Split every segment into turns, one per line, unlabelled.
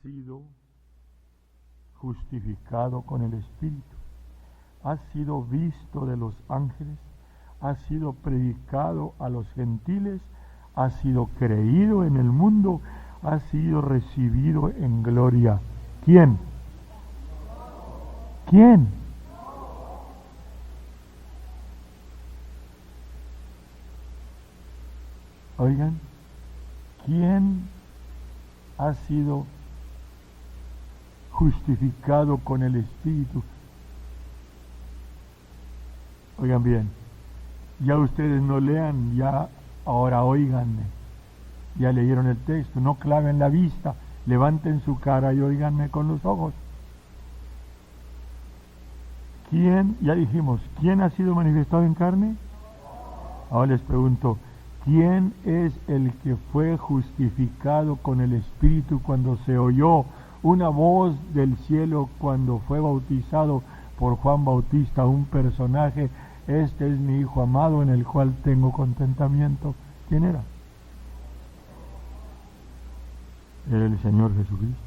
sido justificado con el Espíritu, ha sido visto de los ángeles, ha sido predicado a los gentiles, ha sido creído en el mundo, ha sido recibido en gloria. ¿Quién? ¿Quién? Oigan, ¿quién ha sido justificado con el Espíritu? Oigan bien, ya ustedes no lean, ya ahora óiganme. Ya leyeron el texto, no claven la vista, levanten su cara y óiganme con los ojos. ¿Quién, ya dijimos, quién ha sido manifestado en carne? Ahora les pregunto, ¿quién es el que fue justificado con el Espíritu cuando se oyó una voz del cielo cuando fue bautizado por Juan Bautista, un personaje? Este es mi Hijo amado en el cual tengo contentamiento. ¿Quién era? Era el Señor Jesucristo.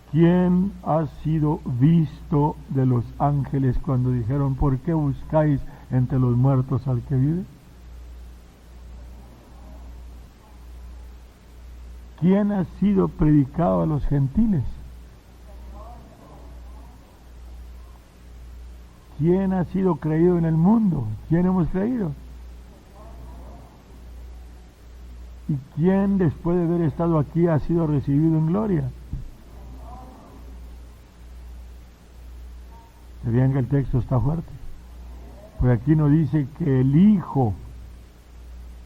¿Quién ha sido visto de los ángeles cuando dijeron, ¿por qué buscáis entre los muertos al que vive? ¿Quién ha sido predicado a los gentiles? ¿Quién ha sido creído en el mundo? ¿Quién hemos creído? ¿Y quién después de haber estado aquí ha sido recibido en gloria? ¿Se vean que el texto está fuerte? Pues aquí no dice que el Hijo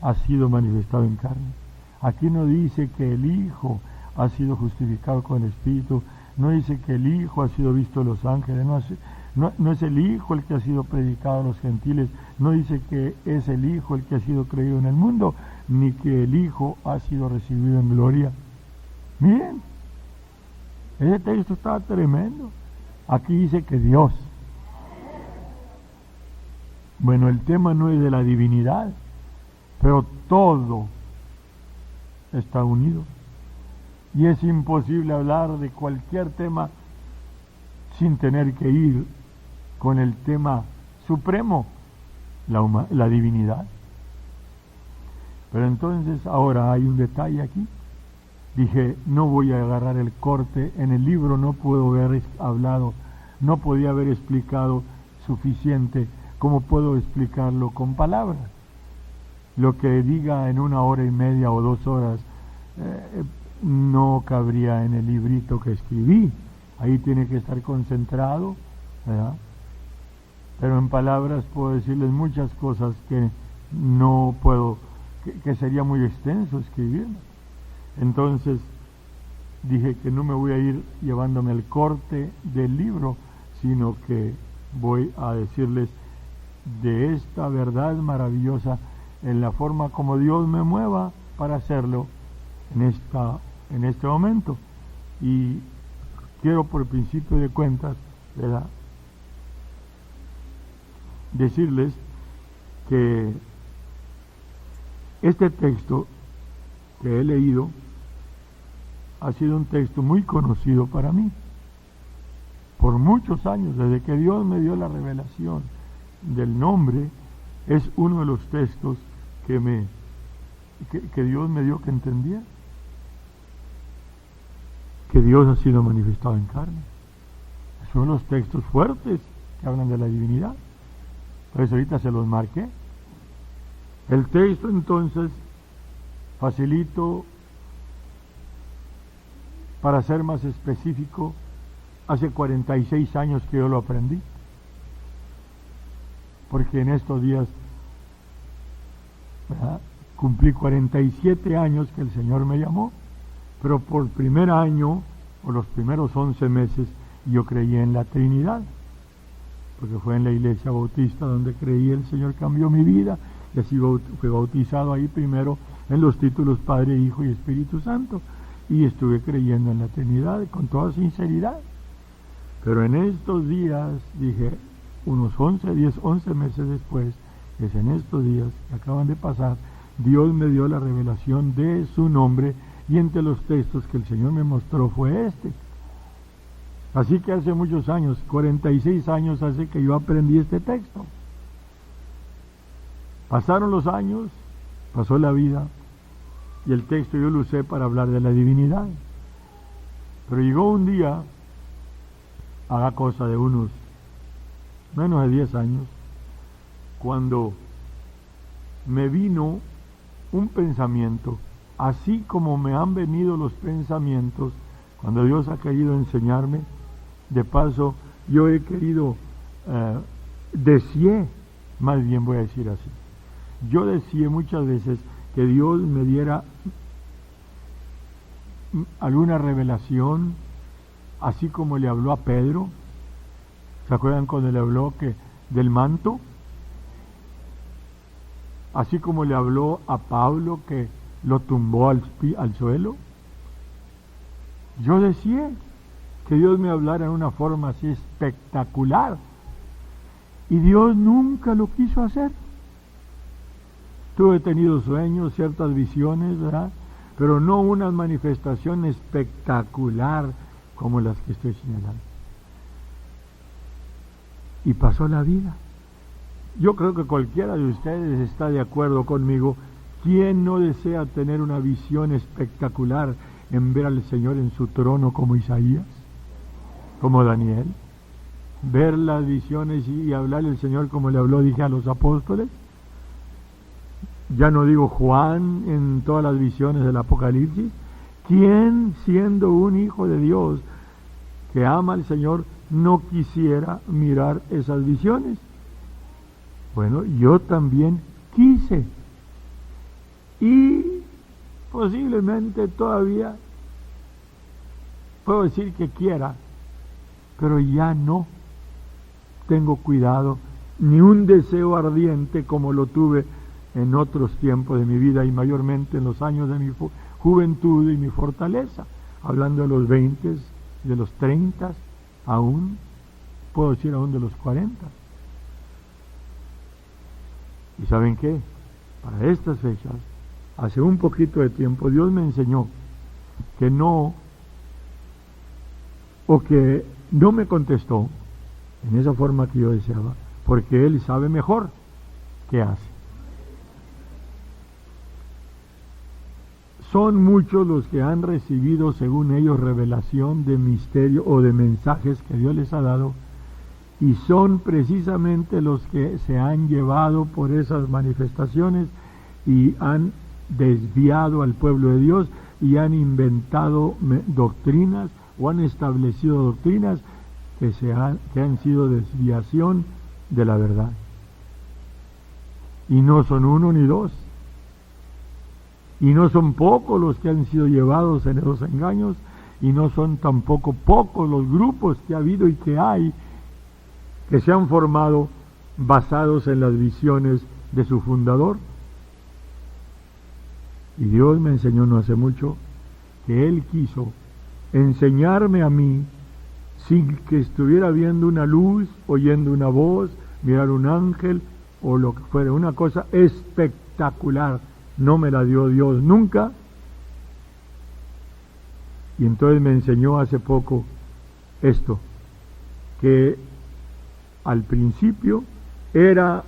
ha sido manifestado en carne. Aquí no dice que el Hijo ha sido justificado con el Espíritu. No dice que el Hijo ha sido visto de los ángeles. No es el Hijo el que ha sido predicado a los gentiles. No dice que es el Hijo el que ha sido creído en el mundo, ni que el Hijo ha sido recibido en gloria. Miren, ese texto está tremendo. Aquí dice que Dios. Bueno, el tema no es de la divinidad, pero todo está unido. Y es imposible hablar de cualquier tema sin tener que ir con el tema supremo, la divinidad. Pero entonces ahora hay un detalle aquí. Dije, no voy a agarrar el corte, en el libro no puedo haber hablado, no podía haber explicado suficiente como puedo explicarlo con palabras. Lo que diga en 1 hora y media o 2 horas no cabría en el librito que escribí. Ahí tiene que estar concentrado, ¿verdad? Pero en palabras puedo decirles muchas cosas que no puedo, que sería muy extenso escribir. Entonces dije que no me voy a ir llevándome el corte del libro, sino que voy a decirles de esta verdad maravillosa en la forma como Dios me mueva para hacerlo en este momento. Y quiero, por principio de cuentas, ¿verdad?, decirles que este texto que he leído ha sido un texto muy conocido para mí por muchos años. Desde que Dios me dio la revelación del nombre, es uno de los textos que Dios me dio que entendía que Dios ha sido manifestado en carne. Son los textos fuertes que hablan de la divinidad. Por eso ahorita se los marqué. El texto, entonces, facilito para ser más específico, hace 46 años que yo lo aprendí, porque en estos días, ¿verdad?, cumplí 47 años que el Señor me llamó, pero por primer año, o los primeros 11 meses, yo creí en la Trinidad, porque fue en la iglesia bautista donde creí, el Señor cambió mi vida, y así fui bautizado ahí primero en los títulos Padre, Hijo y Espíritu Santo, y estuve creyendo en la Trinidad con toda sinceridad. Pero en estos días, dije, unos 11 meses después, es en estos días que acaban de pasar, Dios me dio la revelación de su nombre Y entre los textos que el Señor me mostró fue este. Así que hace muchos años, 46 años hace que yo aprendí este texto. Pasaron los años, pasó la vida, y el texto yo lo usé para hablar de la divinidad. Pero llegó un día, haga cosa de unos menos de 10 años, cuando me vino un pensamiento, así como me han venido los pensamientos, cuando Dios ha querido enseñarme. De paso, yo he querido, deseé, más bien voy a decir así, yo deseé muchas veces que Dios me diera alguna revelación, así como le habló a Pedro. ¿Se acuerdan cuando le habló del manto? Así como le habló a Pablo, que lo tumbó al suelo. Yo deseé que Dios me hablara en una forma así espectacular, y Dios nunca lo quiso hacer. Tuve tenido sueños, ciertas visiones, ¿verdad? Pero no una manifestación espectacular como las que estoy señalando. Y pasó la vida. Yo creo que cualquiera de ustedes está de acuerdo conmigo. ¿Quién no desea tener una visión espectacular en ver al Señor en su trono como Isaías, como Daniel? Ver las visiones y hablarle al Señor como le habló, dije, a los apóstoles. Ya no digo Juan en todas las visiones del Apocalipsis. ¿Quién, siendo un hijo de Dios que ama al Señor, no quisiera mirar esas visiones? Bueno, yo también quise, y posiblemente todavía puedo decir que quiera, pero ya no tengo cuidado ni un deseo ardiente como lo tuve en otros tiempos de mi vida, y mayormente en los años de mi juventud y mi fortaleza, hablando de los 20, de los 30, aún, puedo decir aún de los 40. ¿Y saben qué? Para estas fechas, hace un poquito de tiempo, Dios me enseñó que no me contestó en esa forma que yo deseaba, porque Él sabe mejor qué hace. Son muchos los que han recibido, según ellos, revelación de misterio o de mensajes que Dios les ha dado, y son precisamente los que se han llevado por esas manifestaciones y han desviado al pueblo de Dios y han inventado doctrinas o han establecido doctrinas que han sido desviación de la verdad. Y no son uno ni dos. Y no son pocos los que han sido llevados en esos engaños, y no son tampoco pocos los grupos que ha habido y que hay, que se han formado basados en las visiones de su fundador. Y Dios me enseñó no hace mucho que Él quiso enseñarme a mí, sin que estuviera viendo una luz, oyendo una voz, mirar un ángel o lo que fuera, una cosa espectacular. No me la dio Dios nunca. Y entonces me enseñó hace poco esto, que al principio era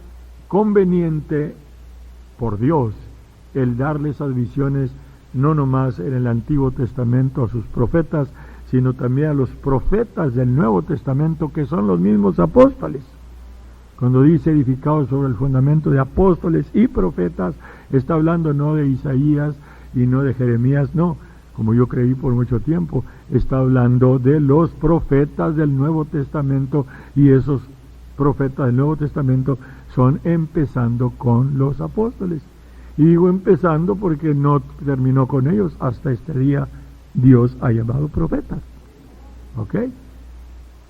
conveniente por Dios el darle esas visiones, no nomás en el Antiguo Testamento a sus profetas, sino también a los profetas del Nuevo Testamento, que son los mismos apóstoles. Cuando dice edificados sobre el fundamento de apóstoles y profetas, está hablando no de Isaías y no de Jeremías, no, como yo creí por mucho tiempo, está hablando de los profetas del Nuevo Testamento, y esos profetas del Nuevo Testamento son empezando con los apóstoles. Y digo empezando porque no terminó con ellos, hasta este día Dios ha llamado profetas. ¿Ok?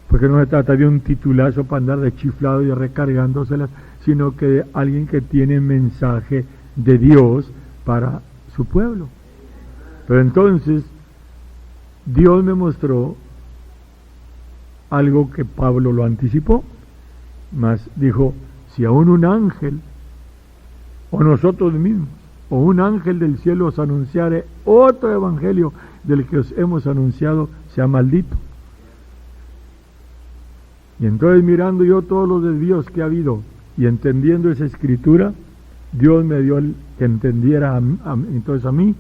Porque no se trata de un titulazo para andar de chiflado y recargándoselas, sino que de alguien que tiene mensaje de Dios para su pueblo. Pero entonces, Dios me mostró algo que Pablo lo anticipó, mas dijo, si aún un ángel, o nosotros mismos, o un ángel del cielo os anunciare otro evangelio del que os hemos anunciado, sea maldito. Y entonces, mirando yo todos los desvíos que ha habido y entendiendo esa escritura, Dios me dio que entendiera entonces a mí,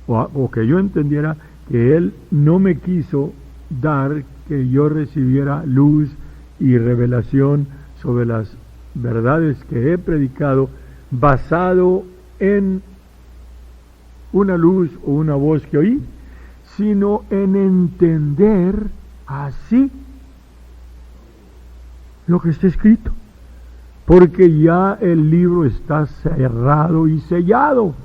o que yo entendiera que Él no me quiso dar que yo recibiera luz y revelación sobre las verdades que he predicado, basado en una luz o una voz que oí, sino en entender así lo que está escrito, porque ya el libro está cerrado y sellado,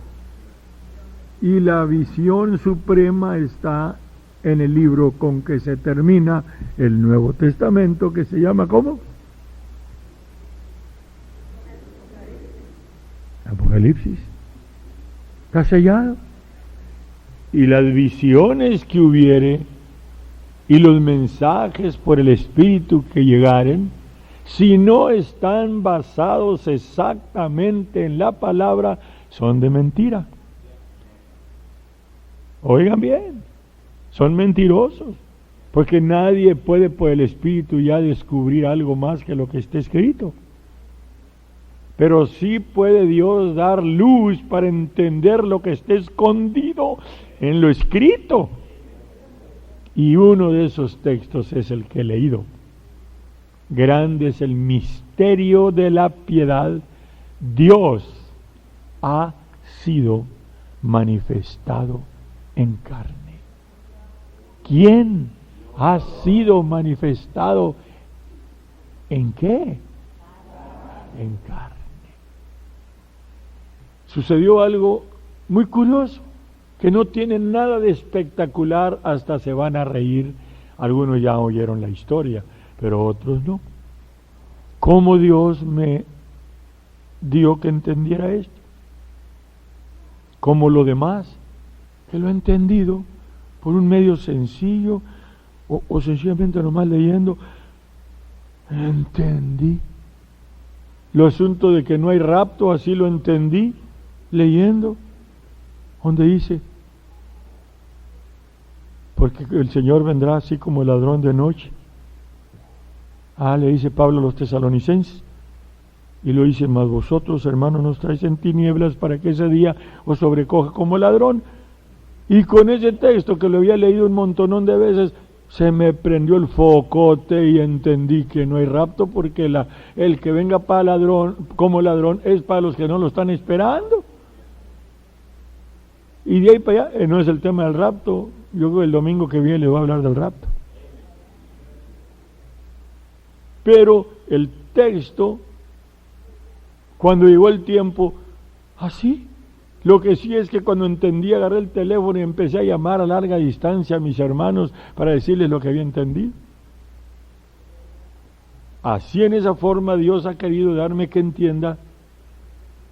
y la visión suprema está en el libro con que se termina el Nuevo Testamento, que se llama ¿cómo? Apocalipsis. Está sellado, y las visiones que hubiere y los mensajes por el Espíritu que llegaren, si no están basados exactamente en la palabra, son de mentira. Oigan bien, son mentirosos, porque nadie puede por el Espíritu ya descubrir algo más que lo que está escrito. Pero sí puede Dios dar luz para entender lo que está escondido en lo escrito. Y uno de esos textos es el que he leído. Grande es el misterio de la piedad. Dios ha sido manifestado en carne. ¿Quién ha sido manifestado en qué? En carne. Sucedió algo muy curioso, que no tiene nada de espectacular, hasta se van a reír. Algunos ya oyeron la historia, pero otros no. ¿Cómo Dios me dio que entendiera esto? Como lo demás, que lo he entendido por un medio sencillo, o sencillamente nomás leyendo, entendí. Lo asunto de que no hay rapto, así lo entendí, leyendo, donde dice, porque el Señor vendrá así como el ladrón de noche. Le dice Pablo a los tesalonicenses, y lo dice, mas vosotros, hermanos, nos traéis en tinieblas para que ese día os sobrecoja como ladrón. Y con ese texto que lo había leído un montonón de veces, se me prendió el focote y entendí que no hay rapto, porque el que venga para ladrón, como ladrón, es para los que no lo están esperando. Y de ahí para allá, no es el tema del rapto. Yo creo que el domingo que viene le voy a hablar del rapto. Pero el texto, cuando llegó el tiempo, así. Lo que sí es que cuando entendí, agarré el teléfono y empecé a llamar a larga distancia a mis hermanos para decirles lo que había entendido. Así, en esa forma, Dios ha querido darme que entienda,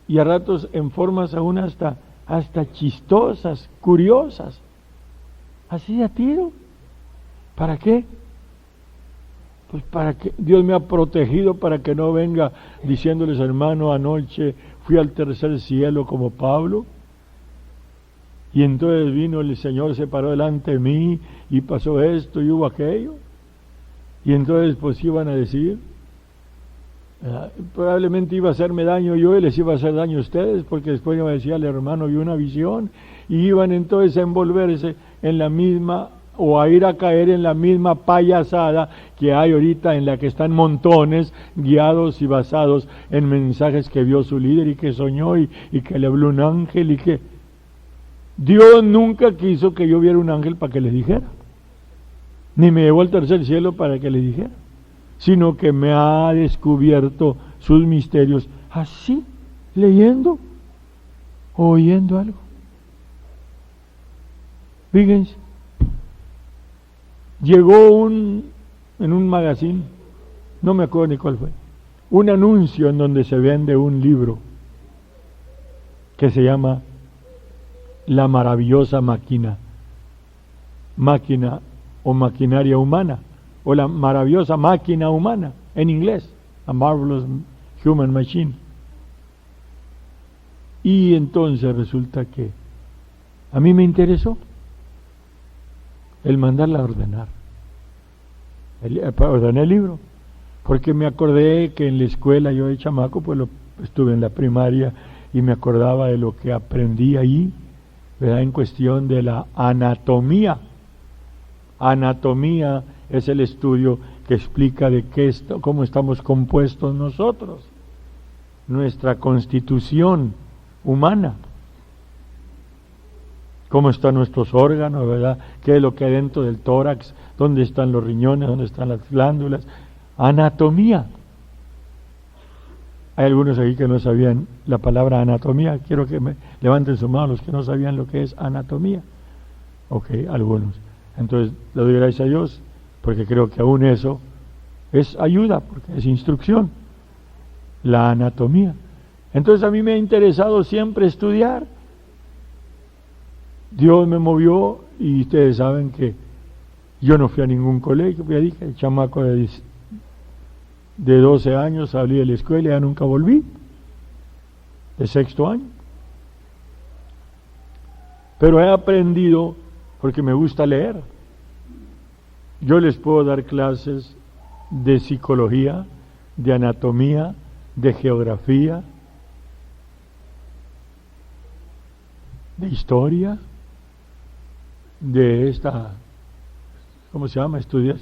y a ratos en formas aún hasta chistosas, curiosas, así a tiro. ¿Para qué? Pues para que Dios me ha protegido, para que no venga diciéndoles, hermano, anoche fui al tercer cielo como Pablo, y entonces vino el Señor, se paró delante de mí, y pasó esto y hubo aquello, y entonces pues iban a decir, probablemente iba a hacerme daño yo y les iba a hacer daño a ustedes, porque después iba a decir al hermano, vi una visión, y iban entonces a envolverse en la misma, o a ir a caer en la misma payasada que hay ahorita, en la que están montones guiados y basados en mensajes que vio su líder y que soñó y que le habló un ángel, y que Dios nunca quiso que yo viera un ángel para que le dijera, ni me llevó al tercer cielo para que le dijera, sino que me ha descubierto sus misterios así, leyendo o oyendo algo. Fíjense, llegó en un magazine, no me acuerdo ni cuál fue, un anuncio en donde se vende un libro que se llama La maravillosa máquina o maquinaria humana, o la maravillosa máquina humana, en inglés, A Marvelous Human Machine. Y entonces resulta que a mí me interesó el mandarla a ordenar. Ordené el libro, porque me acordé que en la escuela, yo de chamaco, pues estuve en la primaria y me acordaba de lo que aprendí ahí, ¿verdad? En cuestión de la anatomía. Anatomía es el estudio que explica de cómo estamos compuestos nosotros, nuestra constitución humana, cómo están nuestros órganos, ¿verdad? ¿Qué es lo que hay dentro del tórax? ¿Dónde están los riñones? ¿Dónde están las glándulas? Anatomía. Hay algunos aquí que no sabían la palabra anatomía. Quiero que me levanten su mano los que no sabían lo que es anatomía. Ok, algunos. Entonces, le doy gracias a Dios, porque creo que aún eso es ayuda, porque es instrucción. La anatomía. Entonces, a mí me ha interesado siempre estudiar. Dios me movió, y ustedes saben que yo no fui a ningún colegio. Ya dije, el chamaco de 12 años salí de la escuela y ya nunca volví, de 6º año. Pero he aprendido porque me gusta leer. Yo les puedo dar clases de psicología, de anatomía, de geografía, de historia, de ¿cómo se llama? Estudio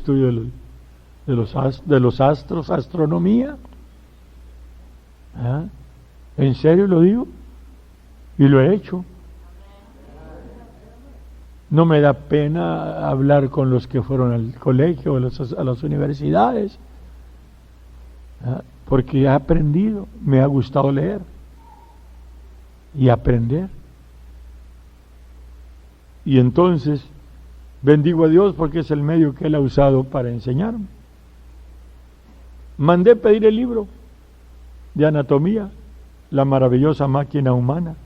de los astros, astronomía. ¿Ah? ¿En serio lo digo? Y lo he hecho. No me da pena hablar con los que fueron al colegio o a las universidades, ¿ah? Porque he aprendido, me ha gustado leer y aprender. Y entonces bendigo a Dios porque es el medio que Él ha usado para enseñarme. Mandé pedir el libro de anatomía, la maravillosa máquina humana.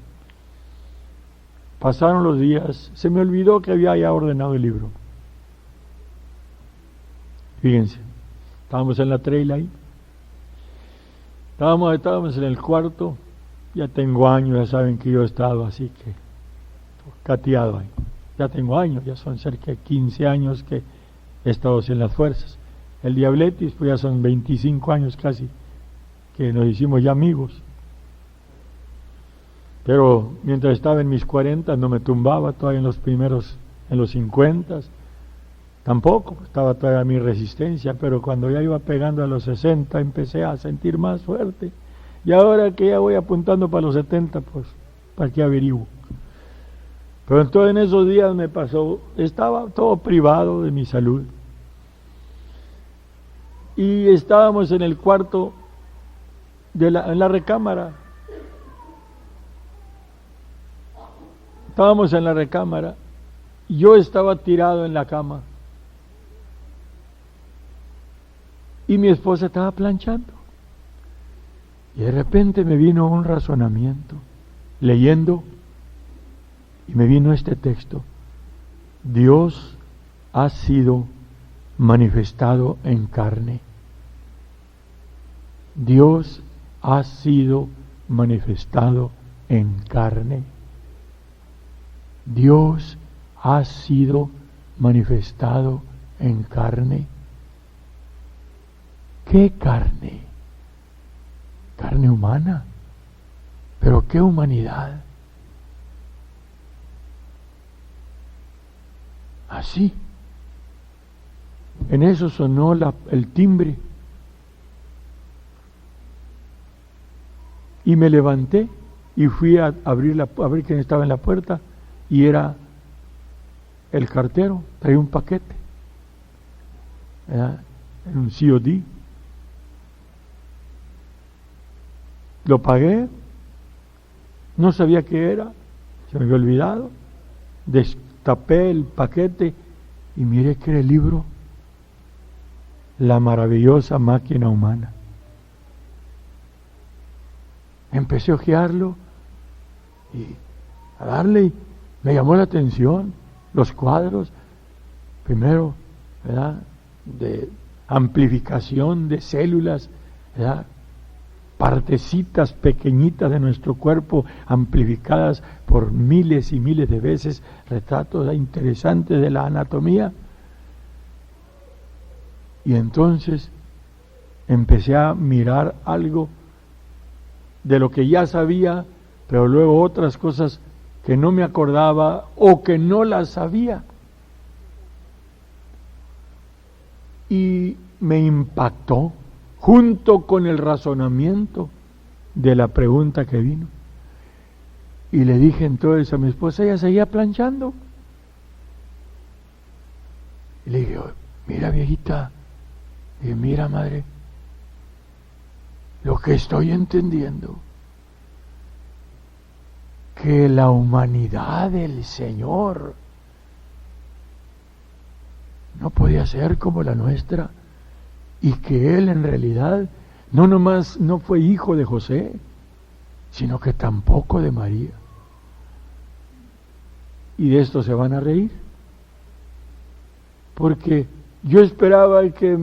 Pasaron los días, se me olvidó que había ya ordenado el libro. Fíjense, estábamos en la trail ahí, estábamos en el cuarto. Ya tengo años, ya saben que yo he estado así que cateado ahí. Ya tengo años, ya son cerca de 15 años que he estado sin las fuerzas. El diabetes, pues ya son 25 años casi que nos hicimos ya amigos. Pero mientras estaba en mis 40 no me tumbaba, todavía en los 50 tampoco, estaba todavía mi resistencia, pero cuando ya iba pegando a los 60 empecé a sentir más fuerte. Y ahora que ya voy apuntando para los 70, pues, ¿para qué averiguo? Pero entonces en esos días me pasó, estaba todo privado de mi salud. Y estábamos en el cuarto, en la recámara. Estábamos en la recámara. Yo estaba tirado en la cama. Y mi esposa estaba planchando. Y de repente me vino un razonamiento, leyendo, y me vino este texto: Dios ha sido manifestado en carne. Dios ha sido manifestado en carne. Dios ha sido manifestado en carne. ¿Qué carne? Carne humana. ¿Pero qué humanidad? Así. En eso sonó el timbre. Y me levanté y fui a ver quién estaba en la puerta, y era el cartero, traía un paquete, era un COD. Lo pagué, no sabía qué era, se me había olvidado, destapé el paquete y miré que era el libro La maravillosa máquina humana. Empecé a hojearlo y a darle, y me llamó la atención los cuadros, primero, ¿verdad?, de amplificación de células, ¿verdad?, partecitas pequeñitas de nuestro cuerpo amplificadas por miles y miles de veces, retratos interesantes de la anatomía. Y entonces empecé a mirar algo de lo que ya sabía, pero luego otras cosas que no me acordaba o que no las sabía. Y me impactó, junto con el razonamiento de la pregunta que vino. Y le dije entonces a mi esposa, ella seguía planchando. Y le dije, mira viejita, y mira madre, lo que estoy entendiendo, que la humanidad del Señor no podía ser como la nuestra, y que Él en realidad no nomás no fue hijo de José, sino que tampoco de María. Y de esto se van a reír, porque yo esperaba que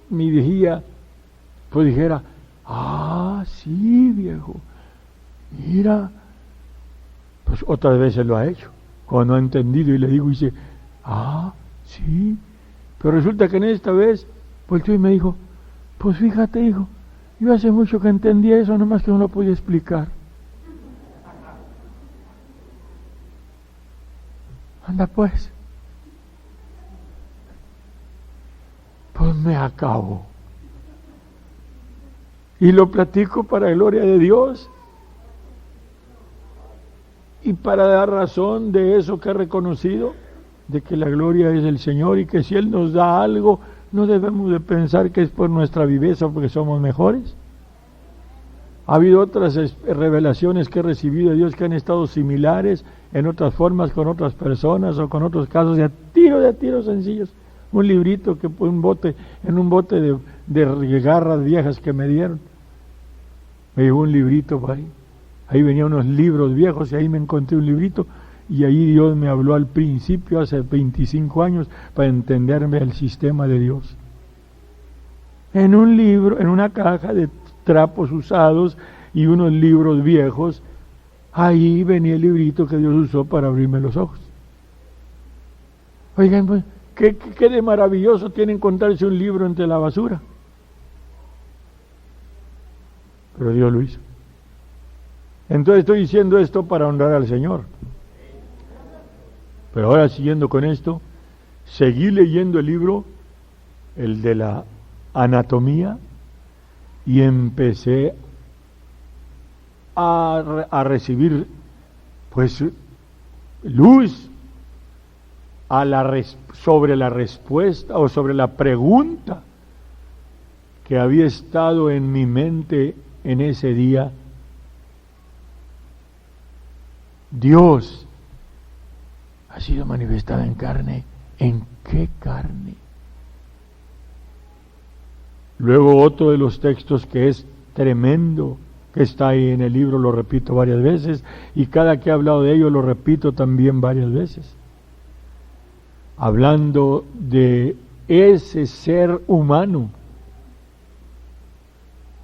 mi viejía pues dijera, sí viejo, mira, pues otras veces lo ha hecho, cuando no ha entendido y le digo, dice, sí, pero resulta que en esta vez volteó y me dijo, pues fíjate hijo, yo hace mucho que entendí eso, nomás que no lo podía explicar. Anda pues me acabo. Y lo platico para gloria de Dios y para dar razón de eso que he reconocido, de que la gloria es del Señor y que si Él nos da algo, no debemos de pensar que es por nuestra viveza o porque somos mejores. Ha habido otras revelaciones que he recibido de Dios que han estado similares en otras formas con otras personas o con otros casos de tiros sencillos. Un librito que en un bote de garras viejas que me dieron. Me llegó un librito por ahí. Ahí venían unos libros viejos y ahí me encontré un librito y ahí Dios me habló al principio, hace 25 años, para entenderme el sistema de Dios. En un libro, en una caja de trapos usados y unos libros viejos, ahí venía el librito que Dios usó para abrirme los ojos. Oigan, pues, ¿qué de maravilloso tiene encontrarse un libro entre la basura? Pero Dios lo hizo. Entonces estoy diciendo esto para honrar al Señor. Pero ahora siguiendo con esto, seguí leyendo el libro, el de la anatomía, y empecé a recibir pues luz sobre la respuesta o sobre la pregunta que había estado en mi mente en ese día. Dios ha sido manifestado en carne. ¿En qué carne? Luego otro de los textos que es tremendo, que está ahí en el libro, lo repito varias veces, y cada que he hablado de ello lo repito también varias veces. Hablando de ese ser humano,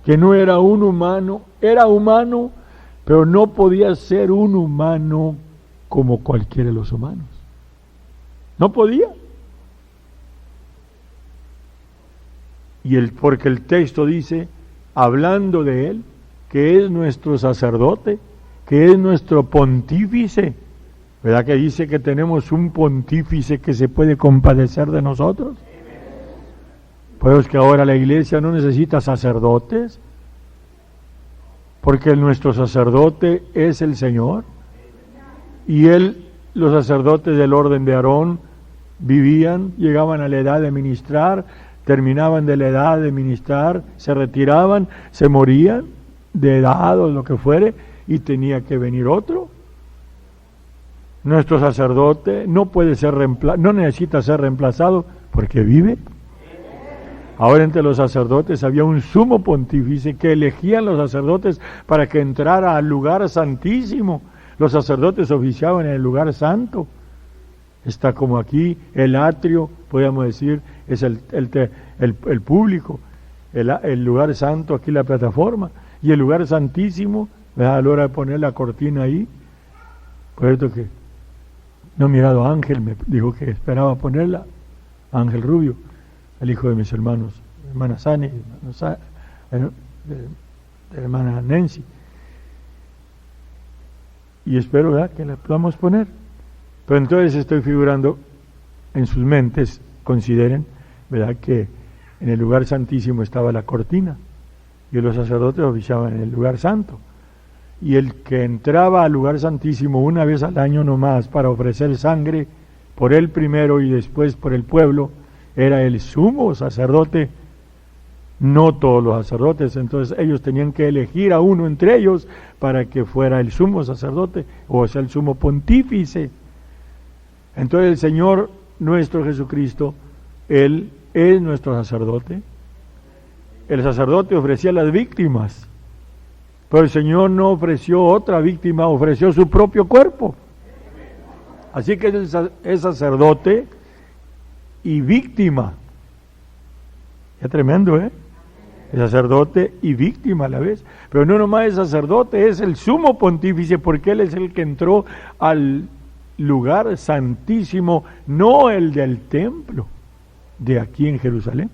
que no era un humano, era humano, pero no podía ser un humano como cualquiera de los humanos. No podía. Porque el texto dice, hablando de él, que es nuestro sacerdote, que es nuestro pontífice, ¿verdad que dice que tenemos un pontífice que se puede compadecer de nosotros? Pues que ahora la iglesia no necesita sacerdotes, porque nuestro sacerdote es el Señor, y los sacerdotes del orden de Aarón vivían, llegaban a la edad de ministrar, terminaban de la edad de ministrar, se retiraban, se morían de edad o lo que fuere, y tenía que venir otro. Nuestro sacerdote no puede ser no necesita ser reemplazado porque vive. Ahora entre los sacerdotes había un sumo pontífice que elegían los sacerdotes para que entrara al lugar santísimo. Los sacerdotes oficiaban en el lugar santo. Está como aquí el atrio, podríamos decir, es el público. el lugar santo, aquí la plataforma, y el lugar santísimo, ¿verdad? A la hora de poner la cortina ahí, por eso que no he mirado a Ángel, me dijo que esperaba ponerla, Ángel Rubio, el hijo de mis hermanos, hermana Sani, hermana Nancy, y espero, ¿verdad?, que la podamos poner. Pero entonces estoy figurando en sus mentes, consideren, ¿verdad?, que en el lugar santísimo estaba la cortina y los sacerdotes oficiaban en el lugar santo, y el que entraba al lugar santísimo una vez al año nomás para ofrecer sangre por él primero y después por el pueblo era el sumo sacerdote, no todos los sacerdotes. Entonces ellos tenían que elegir a uno entre ellos para que fuera el sumo sacerdote, o sea, el sumo pontífice. Entonces el Señor nuestro Jesucristo, Él es nuestro sacerdote. El sacerdote ofrecía las víctimas, pero el Señor no ofreció otra víctima, ofreció su propio cuerpo. Así que es sacerdote y víctima. Es tremendo, ¿eh? Es sacerdote y víctima a la vez. Pero no nomás es sacerdote, es el sumo pontífice, porque Él es el que entró al lugar santísimo, no el del templo de aquí en Jerusalén,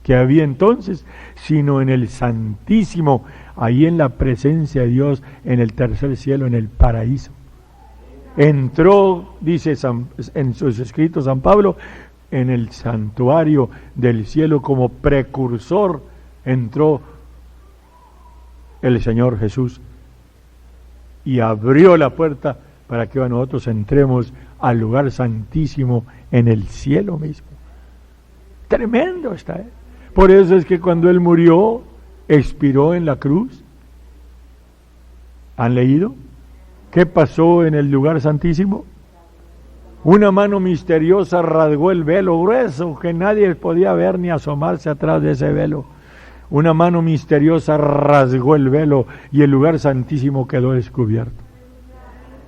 que había entonces, sino en el santísimo, ahí en la presencia de Dios, en el tercer cielo, en el paraíso. Entró, dice en sus escritos San Pablo, en el santuario del cielo como precursor, entró el Señor Jesús y abrió la puerta para que nosotros entremos al lugar santísimo en el cielo mismo. Tremendo está, ¿eh? Por eso es que cuando Él murió, expiró en la cruz. ¿Han leído? ¿Qué pasó en el lugar santísimo? Una mano misteriosa rasgó el velo grueso, que nadie podía ver ni asomarse atrás de ese velo. Una mano misteriosa rasgó el velo y el lugar santísimo quedó descubierto.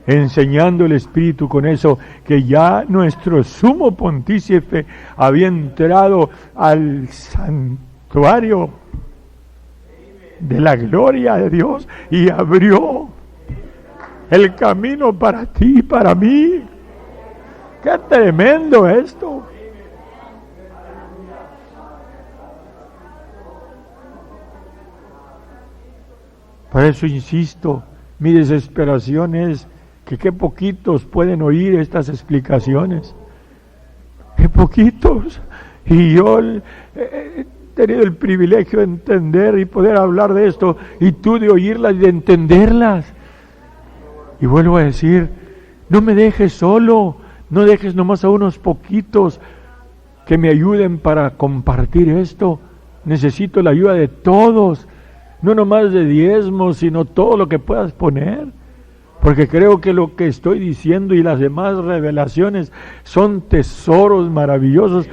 Enseñando el Espíritu con eso, que ya nuestro sumo pontífice había entrado al santuario de la gloria de Dios y abrió el camino para ti y para mí. ¡Qué tremendo esto! Por eso insisto, mi desesperación es que qué poquitos pueden oír estas explicaciones. ¡Qué poquitos! Y yo he tenido el privilegio de entender y poder hablar de esto, y tú de oírlas y de entenderlas. Y vuelvo a decir, no me dejes solo, no dejes nomás a unos poquitos que me ayuden para compartir esto. Necesito la ayuda de todos, no nomás de diezmos, sino todo lo que puedas poner. Porque creo que lo que estoy diciendo y las demás revelaciones son tesoros maravillosos,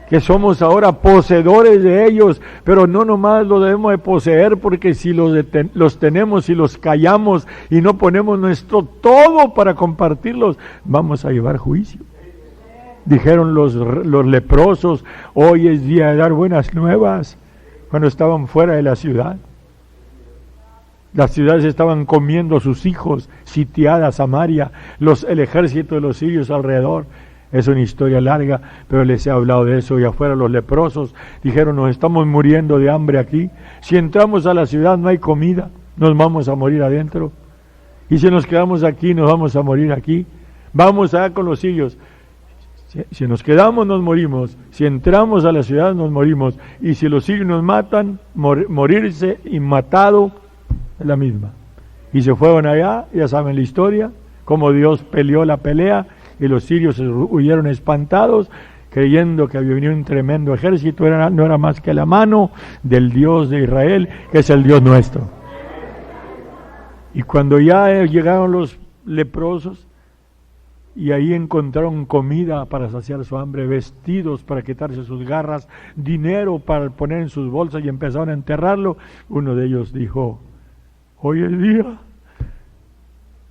que somos ahora poseedores de ellos, pero no nomás lo debemos de poseer, porque si los tenemos y los callamos y no ponemos nuestro todo para compartirlos, vamos a llevar juicio. Dijeron los leprosos, hoy es día de dar buenas nuevas, cuando estaban fuera de la ciudad. Las ciudades estaban comiendo a sus hijos, sitiada Samaria, el ejército de los sirios alrededor. Es una historia larga, pero les he hablado de eso. Y afuera los leprosos dijeron, nos estamos muriendo de hambre aquí. Si entramos a la ciudad no hay comida, nos vamos a morir adentro. Y si nos quedamos aquí, nos vamos a morir aquí. Vamos allá con los sirios. Si nos quedamos, nos morimos. Si entramos a la ciudad, nos morimos. Y si los sirios nos matan, morirse y matado es la misma. Y se fueron allá, ya saben la historia, cómo Dios peleó la pelea y los sirios huyeron espantados, creyendo que había venido un tremendo ejército. No era más que la mano del Dios de Israel, que es el Dios nuestro. Y cuando ya llegaron los leprosos, y ahí encontraron comida para saciar su hambre, vestidos para quitarse sus garras, dinero para poner en sus bolsas, y empezaron a enterrarlo, uno de ellos dijo, hoy es día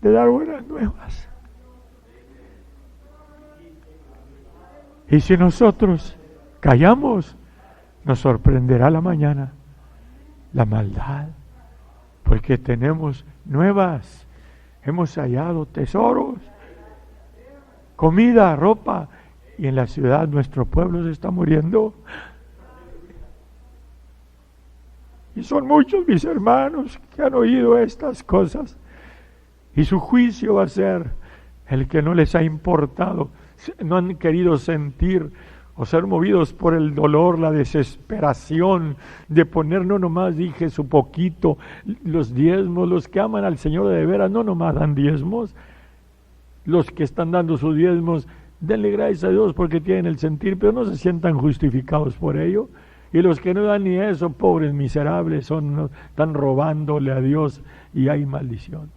de dar buenas nuevas. Y si nosotros callamos, Nos sorprenderá la mañana la maldad, porque tenemos nuevas, hemos hallado tesoros, comida, ropa, y en la ciudad nuestro pueblo se está muriendo. Y son muchos mis hermanos que han oído estas cosas, y su juicio va a ser el que no les ha importado, no han querido sentir o ser movidos por el dolor, la desesperación de poner, no nomás dije su poquito, los diezmos. Los que aman al Señor de veras no nomás dan diezmos, los que están dando sus diezmos, denle gracias a Dios porque tienen el sentir, pero no se sientan justificados por ello. Y los que no dan ni eso, pobres miserables, están robándole a Dios y hay maldición.